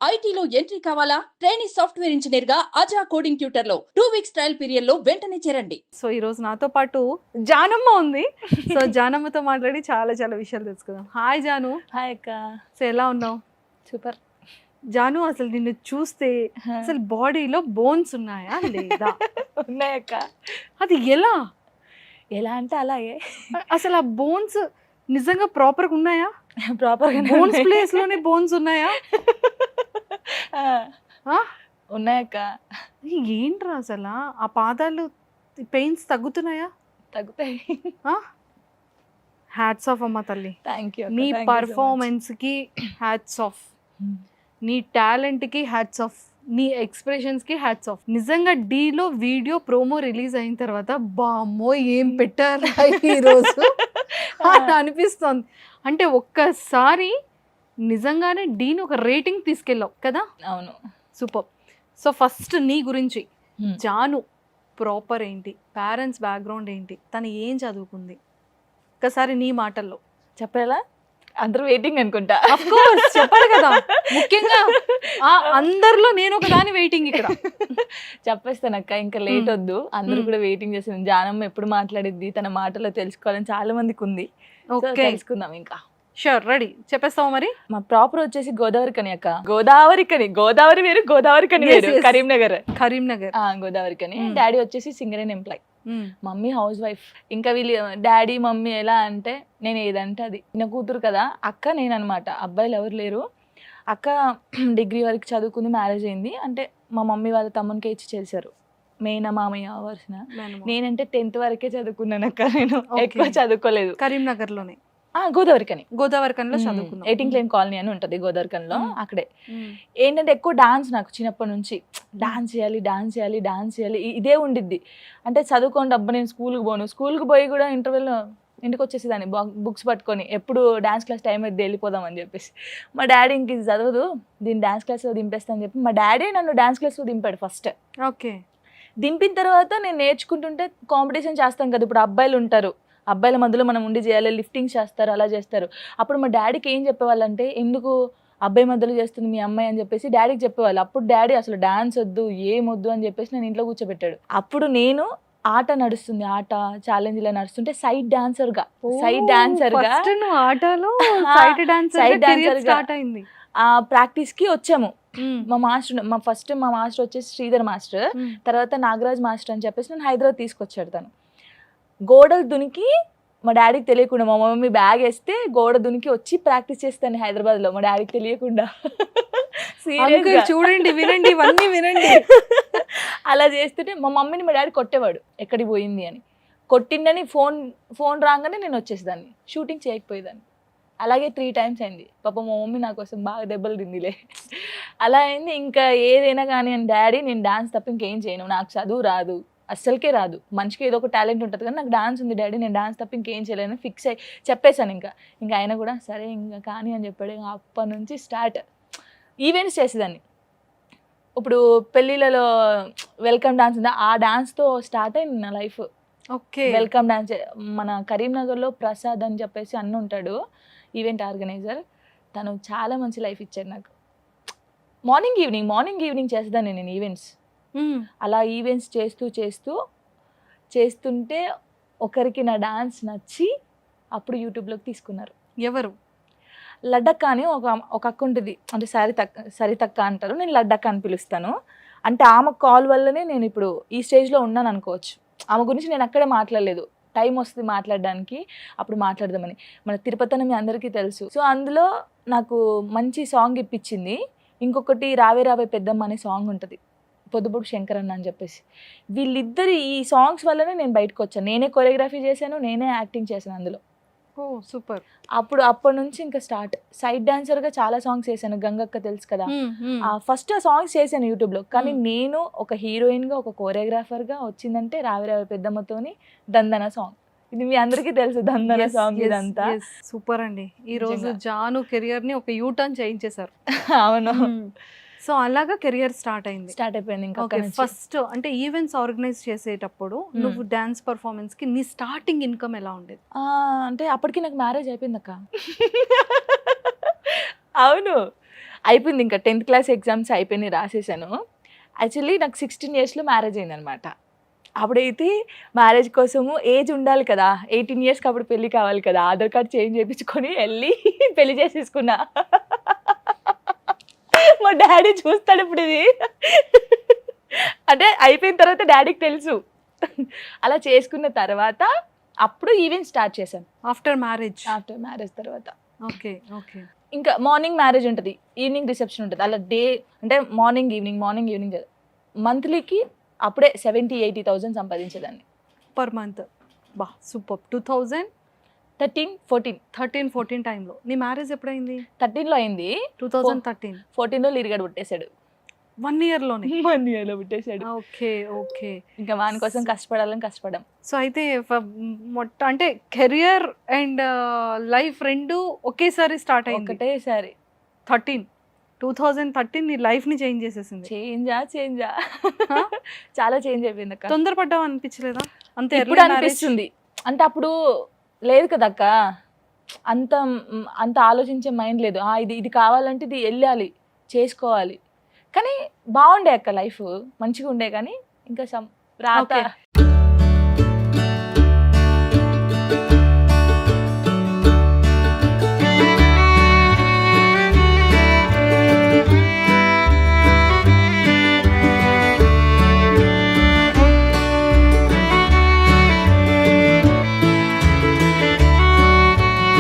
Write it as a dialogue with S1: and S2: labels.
S1: ఐటీలో ఎంట్రీ కావాలా? Trainee software engineer గా అజా కోడింగ్ ట్యూటర్ లో 2 వీక్స్ ట్రయల్ పీరియడ్ లో వెంటనే చేరండి.
S2: సో ఈ రోజు నాతో పాటు జానమ్మ ఉంది. సో జానమ్మతో మాట్లాడి చాలా చాలా విషయాలు తెలుసుకుందాం. హాయ్ జాను.
S3: హాయ్ అక్క.
S2: సో ఎలా ఉన్నావు?
S3: సూపర్.
S2: జాను, అసలు నిన్ను చూస్తే అసలు బాడీలో బోన్స్ ఉన్నాయా లేదా?
S3: ఉన్నాయక్క.
S2: అది ఎలా
S3: ఎలా అంటే అలాగే.
S2: అసలు ఆ బోన్స్ నిజంగా ప్రాపర్గా ఉన్నాయా?
S3: ప్రాపర్గా
S2: బోన్స్ ప్లేస్ లోనే బోన్స్ ఉన్నాయా? ఆ?
S3: ఉన్నాయక్క.
S2: ఏంట్రా అసలు ఆ పాదాలు పెయిన్స్ తగ్గుతున్నాయా?
S3: తగ్గుతాయి.
S2: హ్యాట్స్ ఆఫ్ అమ్మ తల్లి.
S3: Thank you.
S2: నీ పర్ఫార్మెన్స్ కి హ్యాట్స్ ఆఫ్, నీ టాలెంట్ కి హ్యాట్స్ ఆఫ్, నీ ఎక్స్ప్రెషన్స్ కి హ్యాట్స్ ఆఫ్. నిజంగా డీలో వీడియో ప్రోమో రిలీజ్ అయిన తర్వాత బామ్మో ఏం పెట్టారు ఈరోజు అని అనిపిస్తోంది. అంటే ఒక్కసారి నిజంగానే డీని ఒక రేటింగ్ తీసుకెళ్ళావు కదా?
S3: అవును.
S2: సూపర్. సో ఫస్ట్ నీ గురించి, జాను ప్రాపర్ ఏంటి, పేరెంట్స్ బ్యాక్గ్రౌండ్ ఏంటి, తను ఏం చదువుకుంది, ఒక్కసారి నీ మాటల్లో
S3: చెప్పాలా? అందరూ వెయిటింగ్ అనుకుంటా.
S2: ఆఫ్ కోర్స్ చెప్పాలి కదా, ముఖ్యంగా అందరిలో నేను ఒక దాని వెయిటింగ్ ఇక్కడ.
S3: చెప్పేస్తానక్క, ఇంకా లేట్ వద్దు. అందరూ కూడా వెయిటింగ్ చేస్తుంది. జానమ్మ ఎప్పుడు మాట్లాడిద్ది, తన మాటలో తెలుసుకోవాలని చాలా మందికి ఉంది. తెలుసుకుందాం ఇంకా.
S2: Sure, ready. చెప్పేస్తావా మరి?
S3: మా ప్రాపర్ వచ్చేసి గోదావరి కని అక్క. గోదావరి కని, గోదావరి వేరు, గోదావరి కని వేరు. కరీంనగర్. గోదావరి కని. డాడీ వచ్చేసి Singareni employ, mummy housewife. ఇంకా వీళ్ళు డాడీ మమ్మీ ఎలా అంటే నేను ఏదంటే అది. నా కూతురు కదా అక్క, నేను అనమాట. అబ్బాయిలు ఎవరు లేరు. అక్క డిగ్రీ వరకు చదువుకుంది, మ్యారేజ్ అయింది. అంటే మా మమ్మీ వాళ్ళ తమ్మునికే ఇచ్చి చేశారు, మేన మామయ్య వర్షన. నేనంటే 10th వరకే చదువుకున్నాను అక్క, నేను ఎక్కువ చదువుకోలేదు.
S2: కరీంనగర్లోనే
S3: గోదావరి కనిలో
S2: చదువుకున్నాను.
S3: 18 లైన్ కాలనీ అని ఉంటుంది గోదావరి కనిలో, అక్కడే. ఏంటంటే ఎక్కువ డాన్స్, నాకు చిన్నప్పటి నుంచి డాన్స్ చేయాలి ఇదే ఉండిద్ది. అంటే చదువుకోండి అబ్బా, నేను స్కూల్కి పోయి కూడా ఇంటర్వెల్లో ఇంటికి వచ్చేసేదాన్ని బుక్స్ పట్టుకొని, ఎప్పుడు డాన్స్ క్లాస్ టైం అయితే వెళ్ళిపోదాం అని చెప్పేసి. మా డాడీ ఇంక ఇది చదవదు, దీన్ని డాన్స్ క్లాస్లో దింపేస్తాను అని చెప్పి మా డాడీ నన్ను డాన్స్ క్లాస్లో దింపాడు ఫస్ట్.
S2: ఓకే.
S3: దింపిన తర్వాత నేను నేర్చుకుంటుంటే కాంపిటీషన్ చేస్తాం కదా, ఇప్పుడు అబ్బాయిలు ఉంటారు, అబ్బాయిల మధ్యలో మనం ఉండి చేయాలి, లిఫ్టింగ్ చేస్తారు, అలా చేస్తారు. అప్పుడు మా డాడీకి ఏం చెప్పేవాళ్ళంటే, ఎందుకు అబ్బాయి మధ్యలో చేస్తుంది మీ అమ్మాయి అని చెప్పేసి డాడీకి చెప్పేవాళ్ళు. అప్పుడు డాడీ అసలు డాన్స్ వద్దు, ఏమొద్దు అని చెప్పేసి నేను ఇంట్లో కూర్చోబెట్టాడు. అప్పుడు నేను ఆట నడుస్తుంది, ఆట ఛాలెంజ్లో నడుస్తుంటే సైడ్ డాన్సర్ గా ప్రాక్టీస్ కి వచ్చాము. మా మాస్టర్ వచ్చేసి శ్రీధర్ మాస్టర్, తర్వాత నాగరాజ్ మాస్టర్ అని చెప్పేసి నేను హైదరాబాద్ తీసుకొచ్చాడు. తను గోడలు దునికి, మా డాడీకి తెలియకుండా, మా మమ్మీ బ్యాగ్ వేస్తే గోడ దునికి వచ్చి ప్రాక్టీస్ చేస్తాను హైదరాబాద్లో, మా డాడీకి తెలియకుండా.
S2: చూడండి, వినండి, ఇవన్నీ వినండి.
S3: అలా చేస్తుంటే మా మమ్మీని మా డాడీ కొట్టేవాడు, ఎక్కడికి పోయింది అని. కొట్టిండని ఫోన్ రాగానే నేను వచ్చేసేదాన్ని, షూటింగ్ చేయకపోయేదాన్ని. అలాగే 3 times అయింది. పాప మా మమ్మీ నా కోసం బాగా దెబ్బలు తిందిలే. అలా అయింది. ఇంకా ఏదైనా కానీ అని, డాడీ నేను డాన్స్ తప్ప ఇంకేం చేయను, నాకు చదువు రాదు, అస్సలకే రాదు. మనిషికి ఏదో ఒక టాలెంట్ ఉంటుంది కానీ నాకు డాన్స్ ఉంది డాడీ, నేను డాన్స్ తప్ప ఇంకేం చేయలేను ఫిక్స్ అయ్యి చెప్పేశాను. ఇంకా ఆయన కూడా సరే ఇంకా కానీ అని చెప్పాడు. ఇంకా అప్పటి నుంచి స్టార్ట్ ఈవెంట్స్ చేసేదాన్ని. ఇప్పుడు పెళ్ళిళ్ళలో వెల్కమ్ డాన్స్ ఉంది, ఆ డాన్స్తో స్టార్ట్ అయింది నా లైఫ్.
S2: ఓకే.
S3: వెల్కమ్ డాన్స్ మన కరీంనగర్లో ప్రసాద్ అని చెప్పేసి అన్న ఉంటాడు, ఈవెంట్ ఆర్గనైజర్. తను చాలా మంచి లైఫ్ ఇచ్చాడు నాకు. మార్నింగ్ ఈవినింగ్ చేసేదాన్ని నేను ఈవెంట్స్. అలా ఈవెంట్స్ చేస్తుంటే ఒకరికి నా డాన్స్ నచ్చి అప్పుడు యూట్యూబ్లోకి తీసుకున్నారు.
S2: ఎవరు?
S3: లడ్డక్క అని ఒక అక్క ఉంటుంది, అంటే సరితక్క అంటారు, నేను లడ్డక్క అని పిలుస్తాను. అంటే ఆమె కాల్ వల్లనే నేను ఇప్పుడు ఈ స్టేజ్లో ఉన్నాను అనుకోవచ్చు. ఆమె గురించి నేను అక్కడే మాట్లాడలేదు, టైం వస్తుంది మాట్లాడడానికి, అప్పుడు మాట్లాడదామని. మన తిరుపతి అని మీ అందరికీ తెలుసు. సో అందులో నాకు మంచి సాంగ్ ఇప్పించింది. ఇంకొకటి రావే రావే పెద్దమ్మ అనే సాంగ్ ఉంటుంది, పొద్దుపొడు శంకరన్న అని చెప్పేసి. వీళ్ళిద్దరి ఈ సాంగ్స్ వల్లనే నేను బయటకు వచ్చాను. నేనే కొరియోగ్రఫీ చేశాను, నేనే యాక్టింగ్ చేశాను అందులో.
S2: ఓ సూపర్.
S3: అప్పటి నుంచి ఇంకా స్టార్ట్. సైడ్ డాన్సర్గా చాలా సాంగ్స్ చేశాను, గంగక్క తెలుసు కదా. ఫస్ట్ ఆ సాంగ్స్ చేశాను యూట్యూబ్లో. కానీ నేను ఒక హీరోయిన్గా, ఒక కొరియోగ్రాఫర్గా వచ్చిందంటే రావే రావే పెద్దమ్మతోని దందన సాంగ్. ఇది మీ అందరికీ తెలుసు, దందన సాంగ్. ఇదంతా
S2: సూపర్ అండి. ఈ రోజు జాను కెరియర్ ని ఒక యూటర్న్ చేయించేశారు.
S3: అవును.
S2: సో అలాగా కెరియర్ స్టార్ట్
S3: అయిపోయింది. ఇంకా
S2: ఫస్ట్ అంటే ఈవెంట్స్ ఆర్గనైజ్ చేసేటప్పుడు నువ్వు డాన్స్ పర్ఫార్మెన్స్ కి నీ స్టార్టింగ్ ఇన్కమ్ ఎలా ఉండేది?
S3: అంటే అప్పటికి నాకు మ్యారేజ్ అయిపోయింది అక్క. అవును, అయిపోయింది ఇంకా 10th క్లాస్ ఎగ్జామ్స్ అయిపోయినాయి, రాసేసాను. యాక్చువల్లీ నాకు 16 ఇయర్స్లో మ్యారేజ్ అయిందనమాట. అప్పుడైతే మ్యారేజ్ కోసము ఏజ్ ఉండాలి కదా, 18 ఇయర్స్కి అప్పుడు పెళ్ళి కావాలి కదా, ఆధార్ కార్డ్ చేంజ్ చేయించుకొని వెళ్ళి పెళ్లి చేసేసుకున్నా. మా డాడీ చూస్తాడు ఇప్పుడు ఇది. అంటే అయిపోయిన తర్వాత డాడీకి తెలుసు. అలా చేసుకున్న తర్వాత అప్పుడు ఈవెంట్ స్టార్ట్ చేశాను.
S2: ఆఫ్టర్ మ్యారేజ్
S3: తర్వాత
S2: ఓకే ఓకే
S3: ఇంకా మార్నింగ్ మ్యారేజ్ ఉంటుంది, ఈవినింగ్ రిసెప్షన్ ఉంటుంది. అలా డే అంటే మార్నింగ్ ఈవినింగ్ మంత్లీకి అప్పుడే 70,000-80,000 సంపాదించేదాన్ని
S2: పర్ మంత్. బా సూపర్. 2013-14 టైంలో. నీ మ్యారేజ్ ఎప్పుడైంది?
S3: 13లో అయింది.
S2: 2013.
S3: 14లో లిరిగాడు పుట్టేశాడు.
S2: 1 ఇయర్లోనే.
S3: 1 ఇయర్లో పుట్టేశాడు.
S2: Okay okay.
S3: ఇంకా వాని కోసం కష్టపడాం.
S2: సో అయితే అంటే కెరియర్ అండ్ లైఫ్ రెండు ఒకేసారి స్టార్ట్ అయింది.
S3: ఒకటేసారి
S2: 2013 నీ లైఫ్ ని చేంజ్ చేసేసింది.
S3: చేంజా చాలా చేంజ్ అయిపోయింది అక్క.
S2: తొందరపడ్డావు అనిపించలేదా? అంతే
S3: ఇప్పుడు అనిపిస్తుంది. అంటే అప్పుడు లేదు కదా అక్క, అంత ఆలోచించే మైండ్ లేదు. ఇది కావాలంటే ఇది వెళ్ళాలి, చేసుకోవాలి. కానీ బాగుండే అక్క, లైఫ్ మంచిగా ఉండే. కానీ ఇంకా రాత